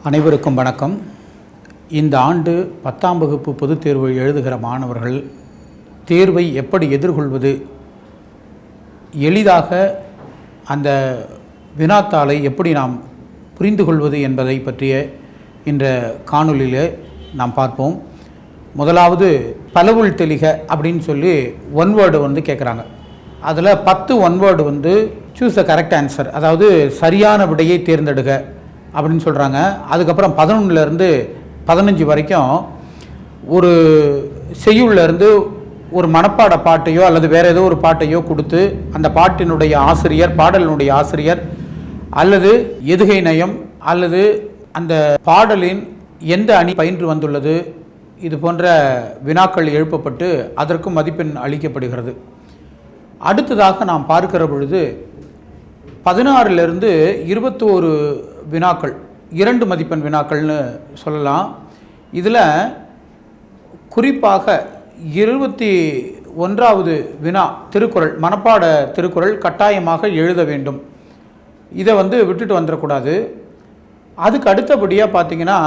அனைவருக்கும் வணக்கம். இந்த ஆண்டு 10ஆம் வகுப்பு பொதுத் தேர்வு எழுதுகிற மாணவர்கள் தேர்வை எப்படி எதிர்கொள்வது, எளிதாக அந்த வினாத்தாளை எப்படி நாம் புரிந்து கொள்வது என்பதை பற்றிய இந்த காணொளியில் நாம் பார்ப்போம். முதலாவது பலவுள் தெளிக அப்படின்னு சொல்லி ஒன் வேர்டு கேட்குறாங்க. அதில் 10 one word choose the correct answer, அதாவது சரியான விடையை தேர்ந்தெடுக்க அப்படின்னு சொல்கிறாங்க. அதுக்கப்புறம் 11லேருந்து 15 வரைக்கும் ஒரு செய்யுள்லேருந்து ஒரு மனப்பாட பாட்டையோ அல்லது வேறு ஏதோ ஒரு பாட்டையோ கொடுத்து அந்த பாட்டினுடைய ஆசிரியர், பாடலினுடைய ஆசிரியர் அல்லது எதுகை நயம் அல்லது அந்த பாடலின் எந்த அணி பயின்று வந்துள்ளது, இது போன்ற வினாக்கள் எழுப்பப்பட்டு அதற்கும் மதிப்பெண் அளிக்கப்படுகிறது. அடுத்ததாக நாம் பார்க்கிற பொழுது 16லேருந்து 21 வினாக்கள், 2 மதிப்பெண் வினாக்கள்னு சொல்லலாம். இதில் குறிப்பாக 21வது வினா திருக்குறள், மனப்பாட திருக்குறள் கட்டாயமாக எழுத வேண்டும். இதை விட்டுட்டு வந்துடக்கூடாது. அதுக்கு அடுத்தபடியாக பார்த்திங்கன்னா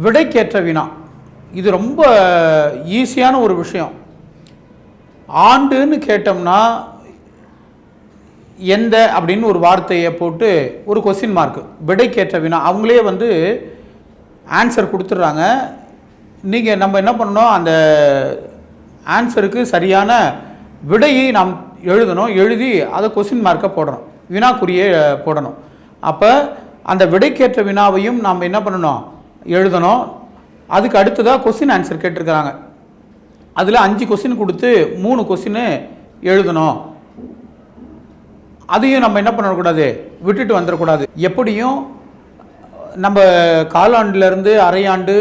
விடைக்கேற்ற வினா, இது ரொம்ப ஈஸியான ஒரு விஷயம். ஆண்டுன்னு கேட்டோம்னா எந்த அப்படின்னு ஒரு வார்த்தையை போட்டு ஒரு கொஸ்டின் மார்க், விடைக்கேற்ற வினா அவங்களே ஆன்சர் கொடுத்துட்றாங்க. நம்ம என்ன பண்ணணும், அந்த ஆன்சருக்கு சரியான விடையை நாம் எழுதணும். எழுதி அதை கொஸ்டின் மார்க்கை போடணும், வினாக்குறியை போடணும். அப்போ அந்த விடைக்கேற்ற வினாவையும் நாம் என்ன பண்ணணும், எழுதணும். அதுக்கு அடுத்ததாக கொஸ்டின் ஆன்சர் கேட்டிருக்கிறாங்க. அதில் 5 கொஸ்டின் கொடுத்து 3 கொஸ்டின் எழுதணும். அதையும் நம்ம என்ன பண்ணக்கூடாது, விட்டுட்டு வந்துடக்கூடாது. எப்படியும் நம்ம காலாண்டிலேருந்து அரையாண்டு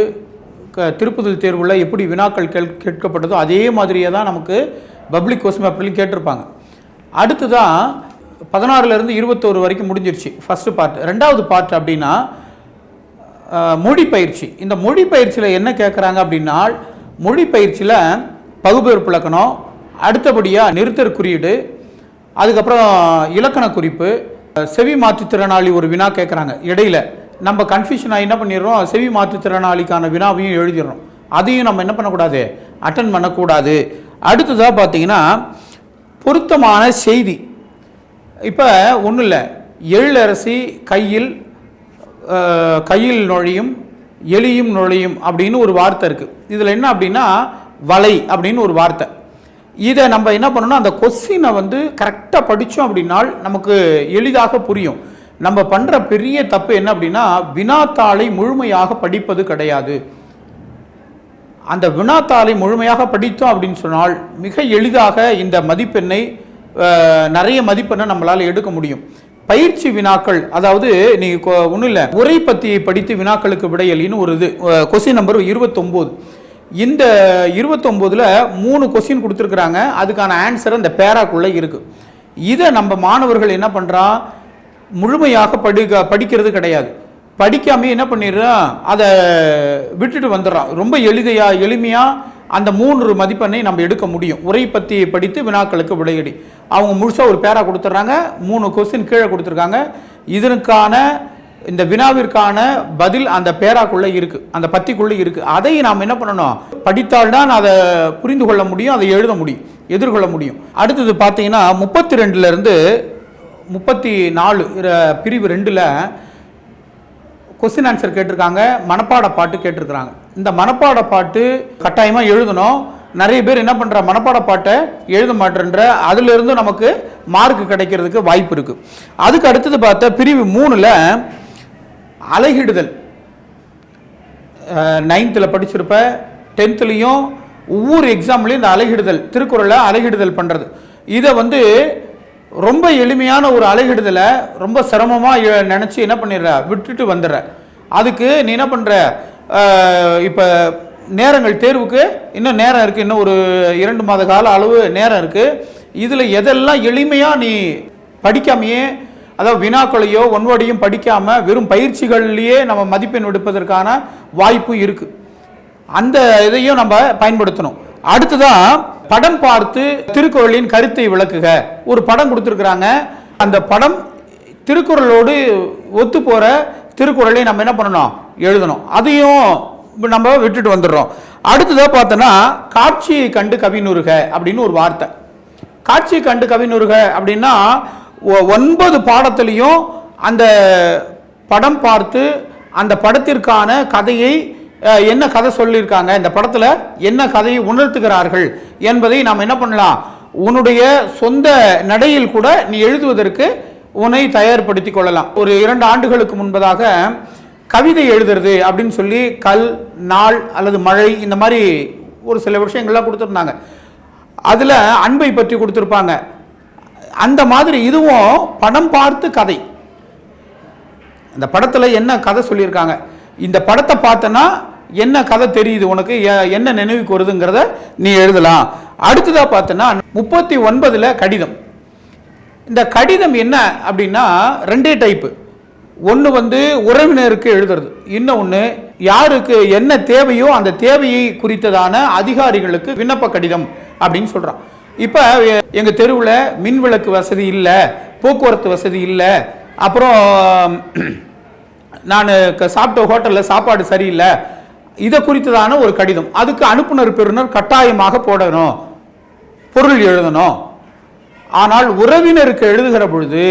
திருப்புதல் தேர்வில் எப்படி வினாக்கள் கேட்கப்பட்டதோ அதே மாதிரியே தான் நமக்கு பப்ளிக் கொஸ்டின் பேப்பர்லையும் கேட்டிருப்பாங்க. அடுத்துதான் 16லேருந்து 21 வரைக்கும் முடிஞ்சிருச்சு ஃபஸ்ட்டு பார்ட். 2வது பார்ட் அப்படின்னா மொழி பயிற்சி. இந்த மொழி பயிற்சியில் என்ன கேட்குறாங்க அப்படின்னா, மொழி பயிற்சியில் பகுபெயர்ப்பு இலக்கணம், அடுத்தபடியாக நிறுத்தற் குறியீடு, அதுக்கப்புறம் இலக்கண குறிப்பு, செவி மாற்றுத்திறனாளி ஒரு வினா கேட்குறாங்க. இடையில நம்ம கன்ஃபியூஷனாக என்ன பண்ணிடுறோம், செவி மாற்றுத்திறனாளிக்கான வினாவையும் எழுதிடுறோம். அதையும் நம்ம என்ன பண்ணக்கூடாது, அட்டன் பண்ணக்கூடாது. அடுத்ததாக பார்த்தீங்கன்னா பொருத்தமான செய்தி. இப்போ ஒன்றும் இல்லை, எழிலரசி கையில் நுழையும் எலியும் நுழையும் அப்படின்னு ஒரு வார்த்தை இருக்குது. இதில் என்ன அப்படின்னா வலை அப்படின்னு ஒரு வார்த்தை. இதை நம்ம என்ன பண்ணணும், அந்த கொஸ்டினை கரெக்டாக படித்தோம் அப்படின்னால் நமக்கு எளிதாக புரியும். நம்ம பண்ணுற பெரிய தப்பு என்ன அப்படின்னா, வினாத்தாளை முழுமையாக படிப்பது கிடையாது. அந்த வினாத்தாளை முழுமையாக படித்தோம் அப்படின்னு சொன்னால் மிக எளிதாக இந்த மதிப்பெண்ணை, நிறைய மதிப்பெண்ணை நம்மளால் எடுக்க முடியும். பயிற்சி வினாக்கள், அதாவது நீங்கள் ஒன்றும் இல்லை, உரை பத்தியை படித்து வினாக்களுக்கு விடையலின்னு ஒரு இது கொஸ்டின் நம்பர் 29. இந்த 29ல் 3 கொஸ்டின் கொடுத்துருக்குறாங்க. அதுக்கான ஆன்சர் அந்த பேராக்குள்ளே இருக்குது. இதை நம்ம மாணவர்கள் என்ன பண்ணுறான், முழுமையாக படிக்கிறது கிடையாது. படிக்காமே என்ன பண்ணிடுறான், அதை விட்டுட்டு வந்துடுறான். ரொம்ப எளிமையாக அந்த 3 மதிப்பெண்ணை நம்ம எடுக்க முடியும். உரை பற்றி படித்து வினாக்களுக்கு விடையடி. அவங்க முழுசாக ஒரு பேரா கொடுத்துட்றாங்க, 3 கொஸ்டின் கீழே கொடுத்துருக்காங்க. இதற்கான இந்த வினாவிற்கான பதில் அந்த பேராக்குள்ளே இருக்குது, அந்த பத்திக்குள்ளே இருக்குது. அதை நாம் என்ன பண்ணணும், படித்தால்தான் அதை புரிந்து கொள்ள முடியும், அதை எழுத முடியும், எதிர்கொள்ள முடியும். அடுத்தது பார்த்தீங்கன்னா 32லேருந்து 34 பிரிவு 2ல் கொஸ்டின் ஆன்சர் கேட்டிருக்காங்க, மனப்பாட பாட்டு கேட்டிருக்கிறாங்க. இந்த மனப்பாட பாட்டு கட்டாயமாக எழுதணும். நிறைய பேர் என்ன பண்ணுற, மனப்பாட பாட்டை எழுத மாட்டேன்ற, அதிலிருந்து நமக்கு மார்க் கிடைக்கிறதுக்கு வாய்ப்பு இருக்குது. அதுக்கு அடுத்தது பார்த்தா பிரிவு 3ல் அலகிடுதல். 9th படிச்சிருப்ப, 10th ஒவ்வொரு எக்ஸாம்லேயும் இந்த அலகிடுதல், திருக்குறளை அலகிடுதல் பண்ணுறது. இதை ரொம்ப எளிமையான ஒரு அலகிடுதலை ரொம்ப சிரமமாக நினச்சி என்ன பண்ணிடுற, விட்டுட்டு வந்துடுற. அதுக்கு நீ என்ன பண்ணுற, இப்போ நேரங்கள் தேர்வுக்கு இன்னும் நேரம் இருக்குது, இன்னும் ஒரு 2 மாத கால அளவு நேரம் இருக்குது. இதில் எதெல்லாம் எளிமையாக நீ படிக்காமையே, அதாவது வினாக்களையோ ஒன்வடையும் படிக்காமல் வெறும் பயிற்சிகள்லேயே நம்ம மதிப்பெண் எடுப்பதற்கான வாய்ப்பு இருக்குது. அந்த இதையும் நம்ம பயன்படுத்தணும். அடுத்ததான் படம் பார்த்து திருக்குறளின் கருத்தை விளக்குக. ஒரு படம் கொடுத்துருக்குறாங்க. அந்த படம் திருக்குறளோடு ஒத்து போகிற திருக்குறளை நம்ம என்ன பண்ணணும், எழுதணும். அதையும் நம்ம விட்டுட்டு வந்துடுறோம். அடுத்ததாக பார்த்தோன்னா காட்சியை கண்டு கவினுருக அப்படின்னு ஒரு வார்த்தை. காட்சியை கண்டு கவினுருக அப்படின்னா 9 பாடத்திலையும் அந்த படம் பார்த்து அந்த படத்திற்கான கதையை என்ன கதை சொல்லியிருக்காங்க, இந்த படத்தில் என்ன கதையை உணர்த்துகிறார்கள் என்பதை நாம் என்ன பண்ணலாம், உன்னுடைய சொந்த நடையில் கூட நீ எழுதுவதற்கு உன்னை தயார்படுத்திக் கொள்ளலாம். ஒரு 2 ஆண்டுகளுக்கு முன்பதாக கவிதை எழுதுறது அப்படின்னு சொல்லி கல், நாள் அல்லது மழை இந்த மாதிரி ஒரு சில விஷயங்கள்லாம் கொடுத்துருந்தாங்க. அதில் அன்பை பற்றி கொடுத்துருப்பாங்க. அந்த மாதிரி இதுவும் படம் பார்த்து கதை, அந்த படத்தில் என்ன கதை சொல்லியிருக்காங்க, இந்த படத்தை பார்த்தனா என்ன கதை தெரியுது உனக்கு, என்ன நினைவுக்கு வருதுங்கிறத நீ எழுதலாம். அடுத்ததாக பார்த்தோன்னா 39ல் கடிதம். இந்த கடிதம் என்ன அப்படின்னா 2 டைப்பு. ஒன்று உறவினருக்கு எழுதுறது, இன்னொன்று யாருக்கு என்ன தேவையோ அந்த தேவையை குறித்ததான அதிகாரிகளுக்கு விண்ணப்ப கடிதம் அப்படின்னு சொல்கிறான். இப்போ எங்கள் தெருவில் மின் விளக்கு வசதி இல்லை, போக்குவரத்து வசதி இல்லை, அப்புறம் நான் சாப்பிட்ட ஹோட்டலில் சாப்பாடு சரியில்லை, இதை குறித்ததான ஒரு கடிதம். அதுக்கு அனுப்புனர் பெறுநர் கட்டாயமாக போடணும், பொருள் எழுதணும். ஆனால் உறவினருக்கு எழுதுகிற பொழுது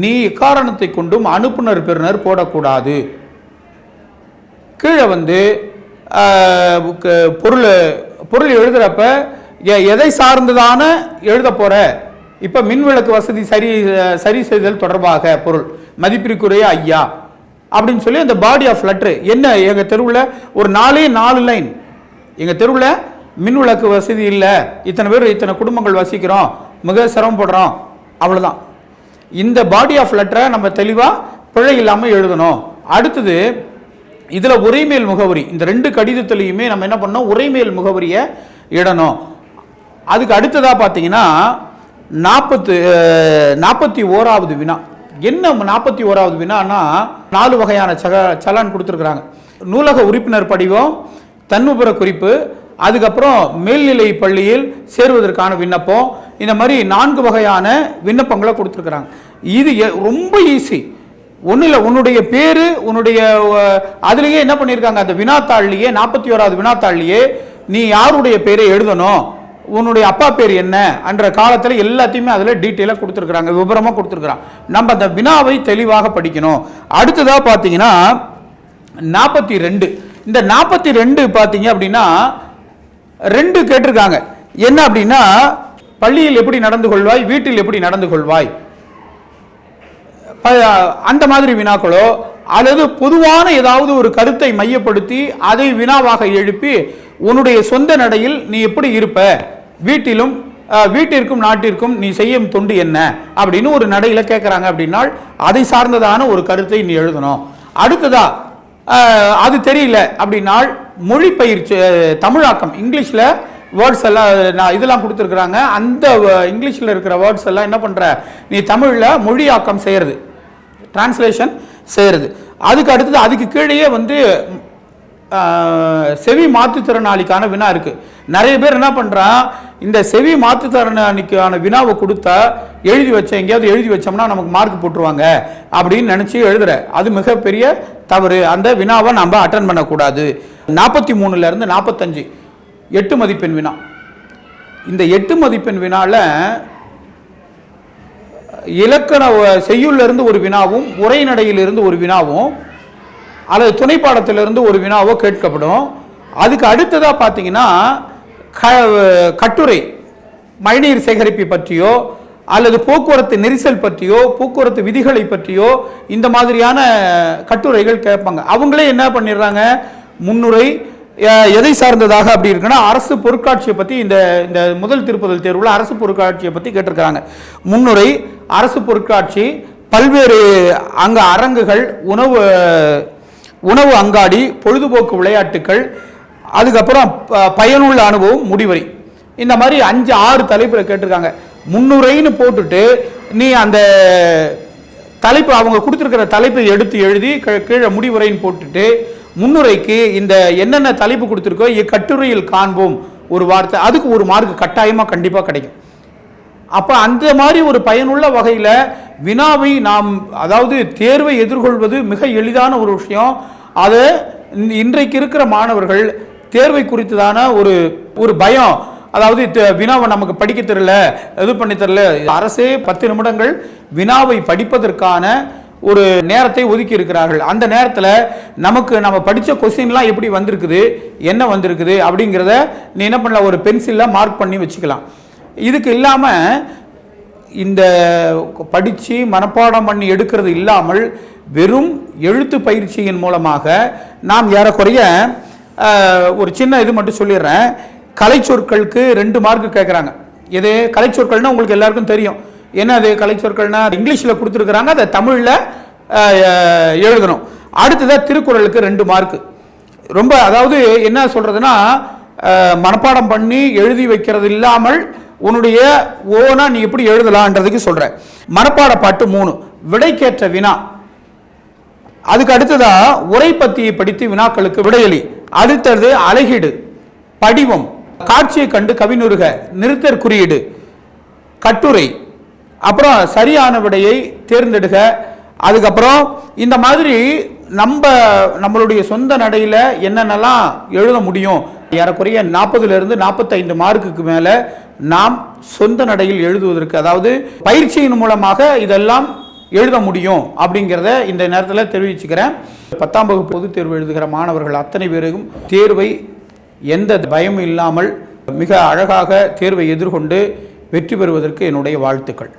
நீ இக்காரணத்தை கொண்டும் அனுப்புனர் பெறுநர் போடக்கூடாது. கீழே பொருள் எழுதுறப்ப எதை சார்ந்ததான எழுத போற, இப்ப மின்விளக்கு வசதி சரி செய்தல் தொடர்பாக பொருள் மதிப்பிற்குரிய ஐயா அப்படின்னு சொல்லி அந்த பாடி ஆஃப் லெட்டர் என்ன, எங்க தெருவில் ஒரு 4 லைன், எங்க தெருவில் மின்விளக்கு வசதி இல்லை, இத்தனை பேர் இத்தனை குடும்பங்கள் வசிக்கிறோம், மிக சிரமப்படுறோம், அவ்வளவுதான். இந்த பாடி ஆஃப் லெட்டரை நம்ம தெளிவாக பிழை இல்லாமல் எழுதணும். அடுத்தது இதில் உரைமேல் முகவரி, இந்த 2 கடிதத்திலையுமே நம்ம என்ன பண்ணோம், உரைமேல் முகவரியை இடணும். அதுக்கு அடுத்ததாக பார்த்தீங்கன்னா 41வது வினா. என்ன 41வது வினான்னா 4 வகையான சலான் கொடுத்துருக்குறாங்க. நூலக உறுப்பினர் படிவம், தன்னுபுர குறிப்பு, அதுக்கப்புறம் மேல்நிலை பள்ளியில் சேருவதற்கான விண்ணப்பம், இந்த மாதிரி 4 வகையான விண்ணப்பங்களை கொடுத்துருக்குறாங்க. இது ரொம்ப ஈஸி. ஒன்றும் இல்லை, உன்னுடைய பேர், உன்னுடைய அதுலேயே என்ன பண்ணியிருக்காங்க, அந்த வினாத்தாள்லேயே 41வது வினாத்தாள்லேயே நீ யாருடைய பேரை எழுதணும், உன்னுடைய அப்பா பேர் என்ன என்ற காலத்தில் எல்லாத்தையுமே அதில் டீட்டெயிலாக கொடுத்துருக்குறாங்க, விவரமாக கொடுத்துருக்குறாங்க. நம்ம அந்த வினாவை தெளிவாக படிக்கணும். அடுத்ததாக பார்த்தீங்கன்னா 42. இந்த 42 பார்த்தீங்க அப்படின்னா 2 கேட்டிருக்காங்க. என்ன அப்படின்னா பள்ளியில் எப்படி நடந்து கொள்வாய், வீட்டில் எப்படி நடந்து கொள்வாய், அந்த மாதிரி வினாக்களோ அல்லது பொதுவான ஏதாவது ஒரு கருத்தை மையப்படுத்தி அதை வினாவாக எழுப்பி உன்னுடைய சொந்த நடையில் நீ எப்படி இருப்ப, வீட்டிற்கும் நாட்டிற்கும் நீ செய்யும் தொண்டு என்ன அப்படின்னு ஒரு நடையில கேட்குறாங்க. அப்படின்னா அதை சார்ந்ததான ஒரு கருத்தை நீ எழுதணும். அடுத்ததா அது தெரியல அப்படின்னால் மொழி பயிற்சி, தமிழாக்கம், இங்கிலீஷில் வேர்ட்ஸ் எல்லாம் இதெல்லாம் கொடுத்துருக்குறாங்க. அந்த இங்கிலீஷில் இருக்கிற வேர்ட்ஸ் எல்லாம் என்ன பண்ணுற, நீ தமிழில் மொழியாக்கம் செய்கிறது, டிரான்ஸ்லேஷன் செய்கிறது. அதுக்கு அடுத்தது அதுக்கு கீழேயே செவி மாற்றுத்திறனாளிக்கான வினா இருக்குது. நிறைய பேர் என்ன பண்ணுறான், இந்த செவி மாற்றுத்திறனாளிக்கான வினாவை கொடுத்தா எழுதி வச்ச எங்கேயாவது எழுதி வச்சோம்னா நமக்கு மார்க் போட்டுருவாங்க அப்படின்னு நினச்சி எழுதுற, அது மிகப்பெரிய தவறு. அந்த வினாவை நம்ம அட்டன் பண்ணக்கூடாது. 43லேருந்து 45 8 மதிப்பெண் வினா. இந்த 8 மதிப்பெண் வினாவில் இலக்கண செய்யுள்ளிருந்து ஒரு வினாவும் உரைநடையிலிருந்து ஒரு வினாவும் அல்லது துணைப்பாடத்திலிருந்து ஒரு வினாவோ கேட்கப்படும். அதுக்கு அடுத்ததாக பார்த்தீங்கன்னா கட்டுரை, மழைநீர் சேகரிப்பை பற்றியோ அல்லது போக்குவரத்து நெரிசல் பற்றியோ போக்குவரத்து விதிகளை பற்றியோ இந்த மாதிரியான கட்டுரைகள் கேட்பாங்க. அவங்களே என்ன பண்ணிடுறாங்க, முன்னுரை எதை சார்ந்ததாக அப்படி இருக்குன்னா அரசு பொருட்காட்சியை பற்றி இந்த முதல் திருப்புதல் தேர்வில் அரசு பொருட்காட்சியை பற்றி கேட்டிருக்கிறாங்க. முன்னுரை, அரசு பொருட்காட்சி, பல்வேறு அரங்குகள், உணவு அங்காடி, பொழுதுபோக்கு விளையாட்டுகள், அதுக்கப்புறம் பயனுள்ள அனுபவம், முடிவரை, இந்த மாதிரி 5-6 தலைப்பில் கேட்டிருக்காங்க. முன்னுரைன்னு போட்டுட்டு நீ அந்த தலைப்பு அவங்க கொடுத்துருக்கிற தலைப்பை எடுத்து எழுதி கீழே முடிவுரைன்னு போட்டுட்டு முன்னுரைக்கு இந்த என்னென்ன தலைப்பு கொடுத்துருக்கோ கட்டுரையில் காண்போம் ஒரு வார்த்தை, அதுக்கு ஒரு மார்க் கட்டாயமாக கண்டிப்பாக கிடைக்கும். அப்போ அந்த மாதிரி ஒரு பயனுள்ள வகையில் வினாவை நாம், அதாவது தேர்வை எதிர்கொள்வது மிக எளிதான ஒரு விஷயம். அது இன்றைக்கு இருக்கிற மாணவர்கள் தேர்வை குறித்ததான ஒரு பயம், அதாவது வினாவை நமக்கு படிக்க தெரியல, இது பண்ணி தரல. அரசே 10 நிமிடங்கள் வினாவை படிப்பதற்கான ஒரு நேரத்தை ஒதுக்கி இருக்கிறார்கள். அந்த நேரத்தில் நம்ம படித்த கொஸ்டின்லாம் எப்படி வந்திருக்குது, என்ன வந்திருக்குது அப்படிங்கிறத நீ என்ன பண்ணலாம், ஒரு பென்சிலில் மார்க் பண்ணி வச்சுக்கலாம். இதுக்கு இல்லாமல் இந்த படித்து மனப்பாடம் பண்ணி எடுக்கிறது இல்லாமல் வெறும் எழுத்து பயிற்சியின் மூலமாக நாம் ஏறக்குறைய ஒரு சின்ன இது மட்டும் சொல்லிடுறேன். கலைச்சொற்களுக்கு 2 மார்க்கு கேட்குறாங்க. இது கலைச்சொற்கள்னா உங்களுக்கு எல்லாருக்கும் தெரியும். என்ன அது கலைச்சொற்கள்னா இங்கிலீஷில் கொடுத்துருக்குறாங்க, அதை தமிழில் எழுதணும். அடுத்ததாக திருக்குறளுக்கு 2 மார்க்கு. ரொம்ப, அதாவது என்ன சொல்கிறதுனா, மனப்பாடம் பண்ணி எழுதி வைக்கிறது இல்லாமல் உன்னுடைய ஓனா நீ எப்படி எழுதலான்றதுக்கு சொல்கிறேன். மனப்பாட பாட்டு 3, விடைக்கேற்ற வினா. அதுக்கு அடுத்ததா உரைப்பத்தியை படித்து வினாக்களுக்கு விடையளி. அடுத்தது அழகீடு, படிவம், காட்சியை கண்டு கவினுருக, நிறுத்தற் குறியீடு, கட்டுரை, அப்புறம் சரியான விடையை தேர்ந்தெடுக. அதுக்கப்புறம் இந்த மாதிரி நம்மளுடைய சொந்த நடையில் என்னென்னலாம் எழுத முடியும், ஏறக்குறைய 40லிருந்து 45 மார்க்குக்கு மேலே நாம் சொந்த நடையில் எழுதுவதற்கு, அதாவது பயிற்சியின் மூலமாக இதெல்லாம் எழுத முடியும் அப்படிங்கிறத இந்த நேரத்தில் தெரிவிச்சுக்கிறேன். 10ஆம் வகுப்பு பொதுத் தேர்வு எழுதுகிற மாணவர்கள் அத்தனை பேருக்கும் தேர்வை எந்த பயமும் இல்லாமல் மிக அழகாக தேர்வை எதிர்கொண்டு வெற்றி பெறுவதற்கு என்னுடைய வாழ்த்துக்கள்.